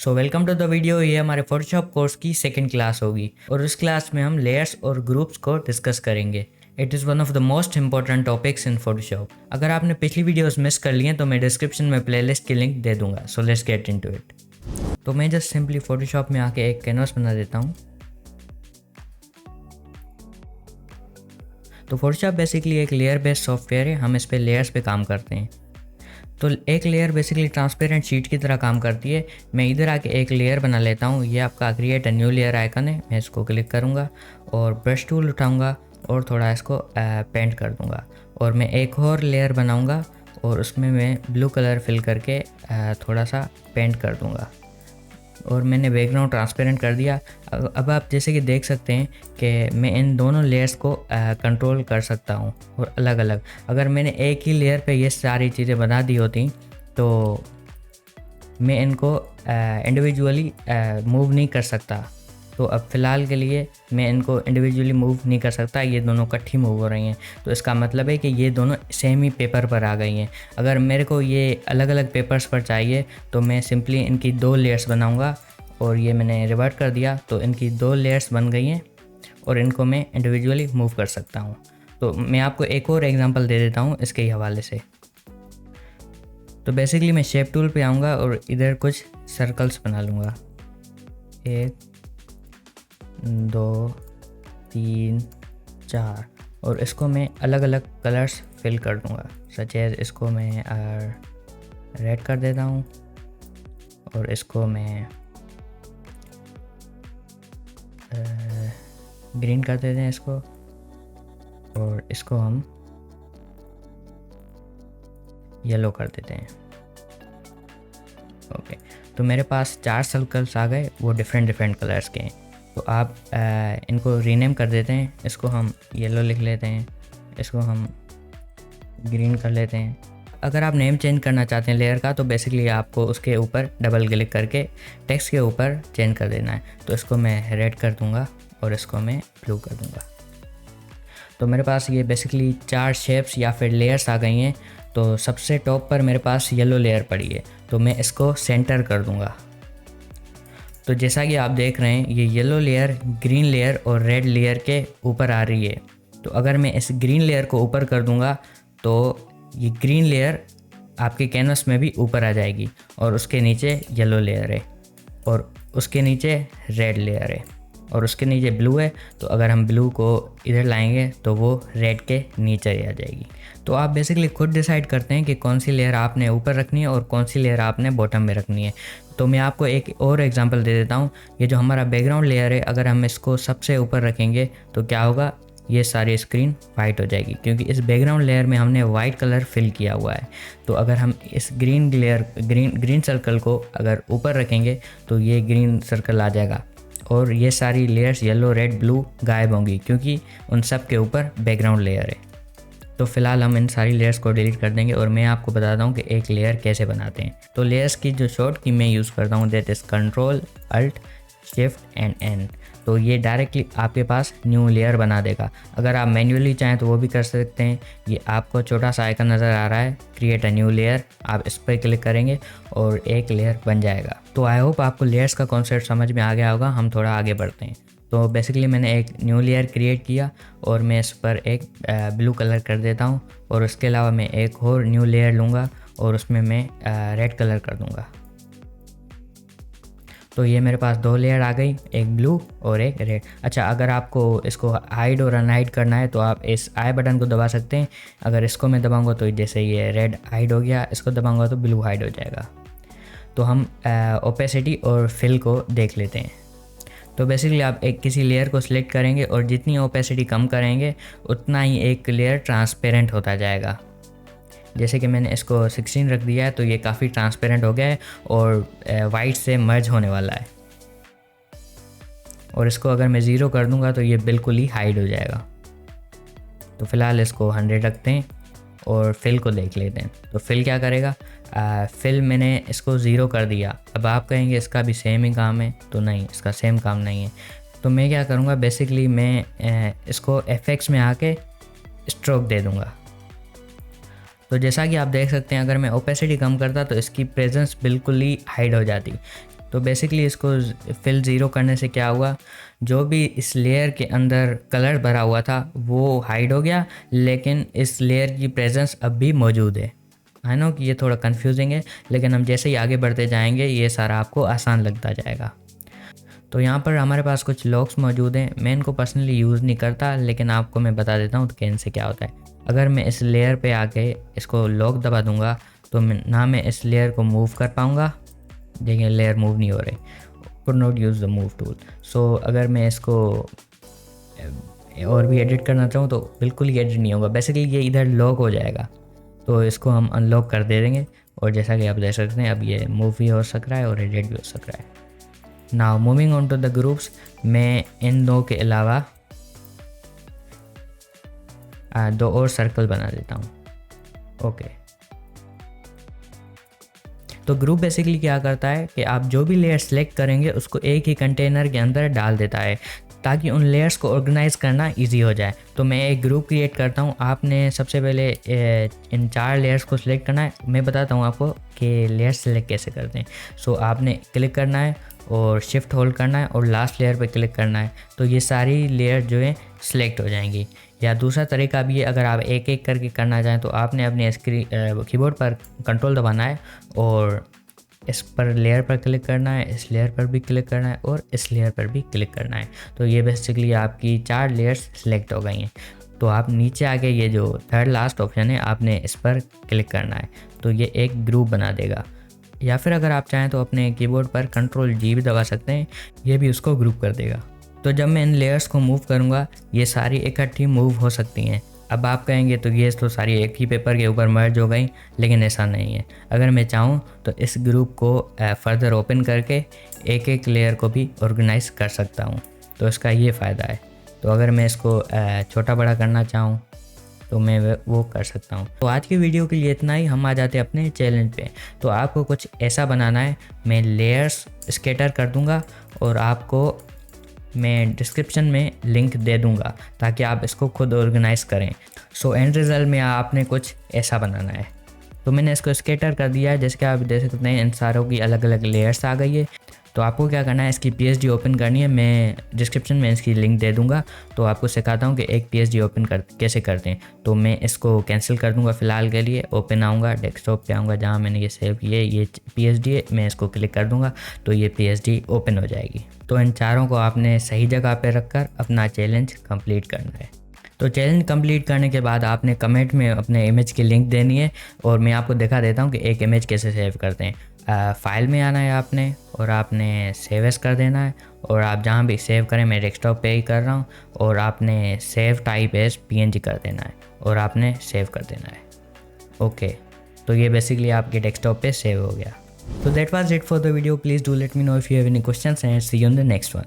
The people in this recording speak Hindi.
So welcome to the video. ये हमारे फोटोशॉप कोर्स की सेकंड क्लास होगी और इस क्लास में हम लेयर्स और ग्रुप्स को डिस्कस करेंगे। It is one of the most important topics in Photoshop. अगर आपने पिछली वीडियोस मिस कर ली हैं तो मैं डिस्क्रिप्शन में प्लेलिस्ट की लिंक दे दूंगा। So let's get into it. तो मैं जस्ट सिंपली फोटोशॉप में आके एक कैनवास बना देता हूँ। तो फोटोशॉप बेसिकली एक लेयर बेस्ड सॉफ्टवेयर है, हम इस पे लेयर्स पे काम करते हैं। तो एक लेयर बेसिकली ट्रांसपेरेंट शीट की तरह काम करती है। मैं इधर आके एक लेयर बना लेता हूँ। ये आपका create a new layer icon है, मैं इसको क्लिक करूँगा और ब्रश टूल उठाऊँगा और थोड़ा इसको पेंट कर दूँगा। और मैं एक और लेयर बनाऊँगा और उसमें मैं ब्लू कलर फिल करके थोड़ा सा पेंट कर दूँगा और मैंने बैकग्राउंड ट्रांसपेरेंट कर दिया। अब आप जैसे कि देख सकते हैं कि मैं इन दोनों लेयर्स को कंट्रोल कर सकता हूँ और अलग अलग। अगर मैंने एक ही लेयर पे ये सारी चीज़ें बना दी होती तो मैं इनको इंडिविजुअली मूव नहीं कर सकता। तो अब फ़िलहाल के लिए मैं इनको इंडिविजुअली मूव नहीं कर सकता, ये दोनों इकट्ठी मूव हो रही हैं। तो इसका मतलब है कि ये दोनों सेम ही पेपर पर आ गई हैं। अगर मेरे को ये अलग अलग पेपर्स पर चाहिए तो मैं सिंपली इनकी दो लेयर्स बनाऊंगा और ये मैंने रिवर्ट कर दिया तो इनकी दो लेयर्स बन गई हैं और इनको मैं इंडिविजुअली मूव कर सकता हूँ। तो मैं आपको एक और एग्जांपल दे देता हूँ इसके ही हवाले से। तो बेसिकली मैं शेप टूल पे आऊँगा और इधर कुछ सर्कल्स बना लूँगा, 1 2 3 4, और इसको मैं अलग अलग कलर्स फिल कर दूँगा। सच एज इसको मैं रेड कर देता हूँ और इसको मैं ग्रीन कर देते हैं इसको, और इसको हम येलो कर देते हैं। ओके, तो मेरे पास 4 सर्कल्स आ गए, वो डिफरेंट कलर्स के हैं। तो आप इनको रीनेम कर देते हैं। इसको हम येलो लिख लेते हैं, इसको हम ग्रीन कर लेते हैं। अगर आप नेम चेंज करना चाहते हैं लेयर का तो बेसिकली आपको उसके ऊपर डबल क्लिक करके टेक्स्ट के ऊपर चेंज कर देना है। तो इसको मैं रेड कर दूंगा और इसको मैं ब्लू कर दूंगा। तो मेरे पास ये बेसिकली 4 शेप्स या फिर लेयर्स आ गई हैं। तो सबसे टॉप पर मेरे पास येलो लेयर पड़ी है, तो मैं इसको सेंटर कर दूंगा। तो जैसा कि आप देख रहे हैं ये येलो लेयर ग्रीन लेयर और रेड लेयर के ऊपर आ रही है। तो अगर मैं इस ग्रीन लेयर को ऊपर कर दूंगा तो ये ग्रीन लेयर आपके कैनवस में भी ऊपर आ जाएगी और उसके नीचे येलो लेयर है और उसके नीचे रेड लेयर है और उसके नीचे ब्लू है। तो अगर हम ब्लू को इधर लाएंगे तो वो रेड के नीचे आ जाएगी। तो आप बेसिकली खुद डिसाइड करते हैं कि कौन सी लेयर आपने ऊपर रखनी है और कौन सी लेयर आपने बॉटम में रखनी है। तो मैं आपको एक और एग्जांपल दे देता हूँ। ये जो हमारा बैकग्राउंड लेयर है, अगर हम इसको सबसे ऊपर रखेंगे तो क्या होगा, ये सारी स्क्रीन वाइट हो जाएगी क्योंकि इस बैकग्राउंड लेयर में हमने वाइट कलर फिल किया हुआ है। तो अगर हम इस ग्रीन सर्कल को अगर ऊपर रखेंगे तो ये ग्रीन सर्कल आ जाएगा और ये सारी लेयर्स येलो रेड ब्लू गायब होंगी क्योंकि उन सब के ऊपर बैकग्राउंड लेयर है। तो फिलहाल हम इन सारी लेयर्स को डिलीट कर देंगे और मैं आपको बताता हूँ कि एक लेयर कैसे बनाते हैं। तो लेयर्स की जो शॉर्ट की मैं यूज़ करता हूँ that is control alt shift and N. तो ये डायरेक्टली आपके पास न्यू लेयर बना देगा। अगर आप मैन्युअली चाहें तो वो भी कर सकते हैं। ये आपको छोटा सा आइकन नज़र आ रहा है क्रिएट अ न्यू लेयर, आप इस पर क्लिक करेंगे और एक लेयर बन जाएगा। तो आई होप आपको लेयर्स का कॉन्सेप्ट समझ में आ गया होगा। हम थोड़ा आगे बढ़ते हैं। तो बेसिकली मैंने एक न्यू लेयर क्रिएट किया और मैं इस पर एक ब्लू कलर कर देता हूँ और उसके अलावा मैं एक और न्यू लेयर लूँगा और उसमें मैं रेड कलर कर दूँगा। तो ये मेरे पास 2 लेयर आ गई, एक ब्लू और एक रेड। अच्छा, अगर आपको इसको हाइड और अनहाइड करना है तो आप इस आई बटन को दबा सकते हैं। अगर इसको मैं दबाऊंगा तो जैसे ये रेड हाइड हो गया, इसको दबाऊंगा तो ब्लू हाइड हो जाएगा। तो हम ओपेसिटी और फिल को देख लेते हैं। तो बेसिकली आप एक किसी लेयर को सिलेक्ट करेंगे और जितनी ओपेसिटी कम करेंगे उतना ही एक लेयर ट्रांसपेरेंट होता जाएगा। जैसे कि मैंने इसको 16 रख दिया है तो ये काफ़ी ट्रांसपेरेंट हो गया है और वाइट से मर्ज होने वाला है। और इसको अगर मैं 0 कर दूंगा तो ये बिल्कुल ही हाइड हो जाएगा। तो फिलहाल इसको 100 रखते हैं और फिल को देख लेते हैं। तो फिल क्या करेगा, फिल मैंने इसको 0 कर दिया। अब आप कहेंगे इसका भी सेम ही काम है, तो नहीं, इसका सेम काम नहीं है। तो मैं क्या करूँगा, बेसिकली मैं इसको एफेक्ट्स में आके स्ट्रोक दे दूँगा। तो जैसा कि आप देख सकते हैं अगर मैं ओपेसिटी कम करता तो इसकी प्रेजेंस बिल्कुल ही हाइड हो जाती। तो बेसिकली इसको फिल ज़ीरो करने से क्या हुआ, जो भी इस लेयर के अंदर कलर भरा हुआ था वो हाइड हो गया, लेकिन इस लेयर की प्रेजेंस अब भी मौजूद है। आई नो कि ये थोड़ा कंफ्यूजिंग है, लेकिन हम जैसे ही आगे बढ़ते जाएंगे ये सारा आपको आसान लगता जाएगा। तो यहाँ पर हमारे पास कुछ लॉक्स मौजूद हैं। मैं इनको पर्सनली यूज़ नहीं करता, लेकिन आपको मैं बता देता हूँ कि इनसे क्या होता है। अगर मैं इस लेयर पे आके इसको लॉक दबा दूँगा तो ना मैं इस लेयर को मूव कर पाऊँगा। देखिए लेयर मूव नहीं हो रही, could not use the move tool. So अगर मैं इसको और भी एडिट करना चाहूँ तो बिल्कुल ही एडिट नहीं होगा, बेसिकली ये इधर लॉक हो जाएगा। तो इसको हम अनलॉक कर दे देंगे और जैसा कि आप देख सकते हैं अब ये मूव भी हो सक रहा है और एडिट भी हो सक रहा है। Now moving on to the groups, मैं इन दो के अलावा दो और सर्कल बना देता हूँ। ओके, तो ग्रुप बेसिकली क्या करता है कि आप जो भी लेयर सेलेक्ट करेंगे उसको एक ही कंटेनर के अंदर डाल देता है ताकि उन लेयर्स को ऑर्गेनाइज करना इजी हो जाए। तो मैं एक ग्रुप क्रिएट करता हूँ। आपने सबसे पहले इन 4 लेयर्स को सिलेक्ट करना है। मैं बताता हूँ आपको कि लेयर सेलेक्ट कैसे करते हैं। सो आपने क्लिक करना है और शिफ्ट होल्ड करना है और लास्ट लेयर पे क्लिक करना है, तो ये सारी लेयर जो है सिलेक्ट हो जाएंगी। या दूसरा तरीका भी है, अगर आप एक एक करके करना चाहें तो आपने अपने कीबोर्ड पर कंट्रोल दबाना है और इस पर लेयर पर क्लिक करना है, इस लेयर पर भी क्लिक करना है और इस लेयर पर भी क्लिक करना है। तो ये बेसिकली आपकी 4 लेयर्स सिलेक्ट हो गई हैं। तो आप नीचे आके ये जो थर्ड लास्ट ऑप्शन है आपने इस पर क्लिक करना है, तो ये एक ग्रुप बना देगा। या फिर अगर आप चाहें तो अपने कीबोर्ड पर Ctrl G भी दबा सकते हैं, ये भी उसको ग्रुप कर देगा। तो जब मैं इन लेयर्स को मूव करूँगा ये सारी इकट्ठी मूव हो सकती हैं। अब आप कहेंगे तो ये तो सारी एक ही पेपर के ऊपर मर्ज हो गई, लेकिन ऐसा नहीं है। अगर मैं चाहूँ तो इस ग्रुप को फर्दर ओपन करके एक एक लेयर को भी ऑर्गेनाइज कर सकता हूँ, तो इसका ये फ़ायदा है। तो अगर मैं इसको छोटा बड़ा करना चाहूँ तो मैं वो कर सकता हूँ। तो आज की वीडियो के लिए इतना ही। हम आ जाते हैं अपने चैलेंज पे। तो आपको कुछ ऐसा बनाना है, मैं लेयर्स स्केटर कर दूँगा और आपको मैं डिस्क्रिप्शन में लिंक दे दूँगा ताकि आप इसको खुद ऑर्गेनाइज करें। सो एंड रिज़ल्ट में आपने कुछ ऐसा बनाना है। तो मैंने इसको स्केटर कर दिया है, जैसे कि आप देख सकते हैं इन सारों की अलग अलग लेयर्स आ गई है। तो आपको क्या करना है, इसकी PSD ओपन करनी है। मैं डिस्क्रिप्शन में इसकी लिंक दे दूंगा। तो आपको सिखाता हूँ कि एक PSD ओपन कैसे करते हैं। तो मैं इसको कैंसिल कर दूंगा फ़िलहाल के लिए। ओपन आऊँगा, डेस्कटॉप पे आऊँगा जहाँ मैंने ये सेव किए, ये PSD है, मैं इसको क्लिक कर दूँगा तो ये PSD ओपन हो जाएगी। तो इन चारों को आपने सही जगह पर रख कर अपना चैलेंज कम्प्लीट करना है। तो चैलेंज कंप्लीट करने के बाद आपने कमेंट में अपने इमेज की लिंक देनी है और मैं आपको दिखा देता हूँ कि एक इमेज कैसे सेव करते हैं। फाइल में आना है आपने और आपने सेव एज कर देना है और आप जहाँ भी सेव करें, मैं डेस्कटॉप पे ही कर रहा हूँ, और आपने सेव टाइप एज PNG कर देना है और आपने सेव कर देना है। ओके, तो ये बेसिकली आपके डेस्कटॉप पे सेव हो गया। तो that was it for the video. Please do let me know if you have any questions and see you on the next one.